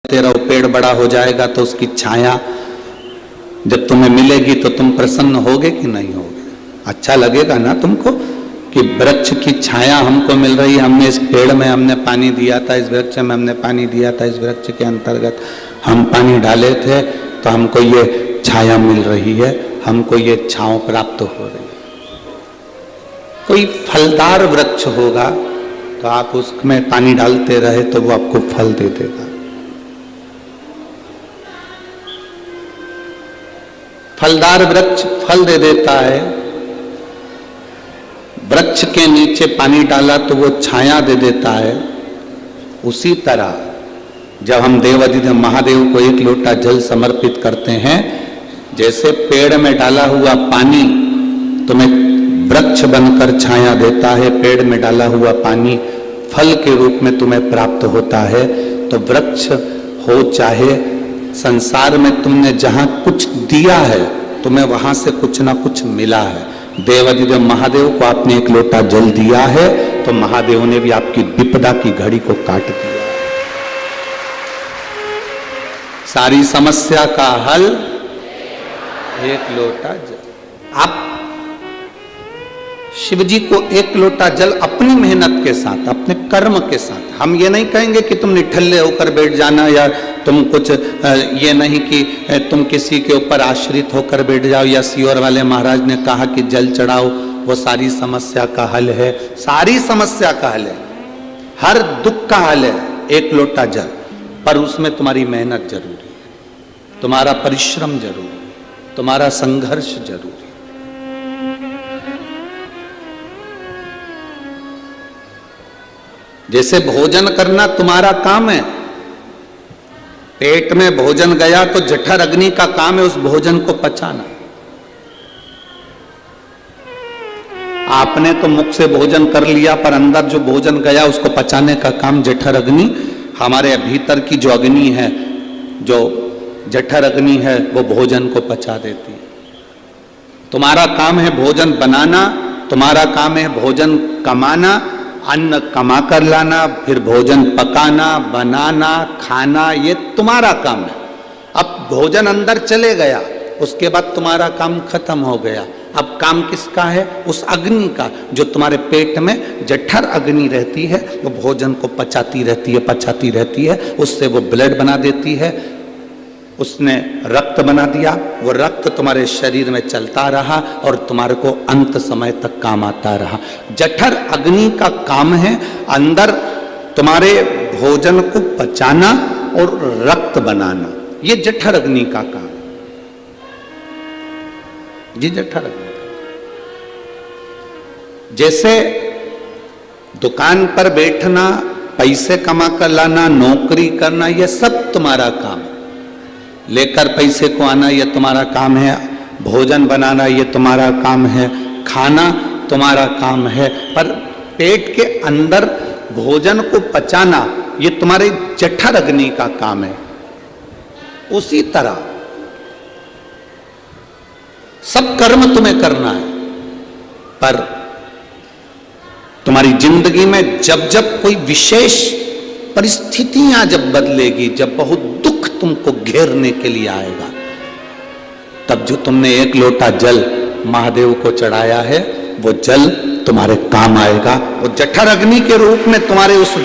तेरा पेड़ बड़ा हो जाएगा तो उसकी छाया जब तुम्हें मिलेगी तो तुम प्रसन्न होगे कि नहीं होगे? अच्छा लगेगा ना तुमको कि वृक्ष की छाया हमको मिल रही है, हमने इस पेड़ में हमने पानी दिया था, इस वृक्ष में हमने पानी दिया था, इस वृक्ष के अंतर्गत हम पानी डाले थे तो हमको ये छाया मिल रही है, हमको ये छांव प्राप्त हो रही है। कोई फलदार वृक्ष होगा तो आप उसमें पानी डालते रहे तो वो आपको फल दे देगा। फलदार वृक्ष फल दे देता है, वृक्ष के नीचे पानी डाला तो वो छाया दे देता है। उसी तरह जब हम देवाधिदेव महादेव को एक लोटा जल समर्पित करते हैं, जैसे पेड़ में डाला हुआ पानी तुम्हें वृक्ष बनकर छाया देता है, पेड़ में डाला हुआ पानी फल के रूप में तुम्हें प्राप्त होता है। तो वृक्ष हो चाहे संसार में तुमने जहां कुछ दिया है तुम्हें वहां से कुछ ना कुछ मिला है। देवाधिदेव महादेव को आपने एक लोटा जल दिया है तो महादेव ने भी आपकी विपदा की घड़ी को काट दिया। सारी समस्या का हल एक लोटा जल। आप शिव जी को एक लोटा जल अपनी मेहनत के साथ, अपने कर्म के साथ, हम ये नहीं कहेंगे कि तुम निठल्ले होकर बैठ जाना या तुम कुछ ये नहीं कि तुम किसी के ऊपर आश्रित होकर बैठ जाओ, या सीहोर वाले महाराज ने कहा कि जल चढ़ाओ वो सारी समस्या का हल है। सारी समस्या का हल है, हर दुख का हल है एक लोटा जल, पर उसमें तुम्हारी मेहनत जरूरी है, तुम्हारा परिश्रम जरूरी है, तुम्हारा संघर्ष जरूरी है। जैसे भोजन करना तुम्हारा काम है, पेट में भोजन गया तो जठर अग्नि का काम है उस भोजन को पचाना। आपने तो मुख से भोजन कर लिया पर अंदर जो भोजन गया उसको पचाने का काम जठर अग्नि, हमारे भीतर की जो अग्नि है, जो जठर अग्नि है, वो भोजन को पचा देती है। तुम्हारा काम है भोजन बनाना, तुम्हारा काम है भोजन कमाना, अन्न कमा कर लाना, फिर भोजन पकाना, बनाना, खाना, ये तुम्हारा काम है। अब भोजन अंदर चले गया, उसके बाद तुम्हारा काम खत्म हो गया। अब काम किसका है? उस अग्नि का जो तुम्हारे पेट में जठर अग्नि रहती है, वो भोजन को पचाती रहती है, पचाती रहती है, उससे वो ब्लड बना देती है, उसने रक्त बना दिया, वो रक्त तुम्हारे शरीर में चलता रहा और तुम्हारे को अंत समय तक काम आता रहा। जठर अग्नि का काम है अंदर तुम्हारे भोजन को पचाना और रक्त बनाना, ये जठर अग्नि का काम, ये जठर अग्नि। जैसे दुकान पर बैठना, पैसे कमा कर लाना, नौकरी करना, ये सब तुम्हारा काम है। लेकर पैसे को आना ये तुम्हारा काम है, भोजन बनाना ये तुम्हारा काम है, खाना तुम्हारा काम है, पर पेट के अंदर भोजन को पचाना ये तुम्हारे जठर अग्नि का काम है। उसी तरह सब कर्म तुम्हें करना है, पर तुम्हारी जिंदगी में जब जब कोई विशेष परिस्थितियां जब बदलेगी, जब बहुत दुख तुमको घेरने के लिए आएगा, तब जो तुमने एक लोटा जल महादेव को चढ़ाया है वो जल तुम्हारे काम आएगा। वो जठर अग्नि के रूप में तुम्हारे उस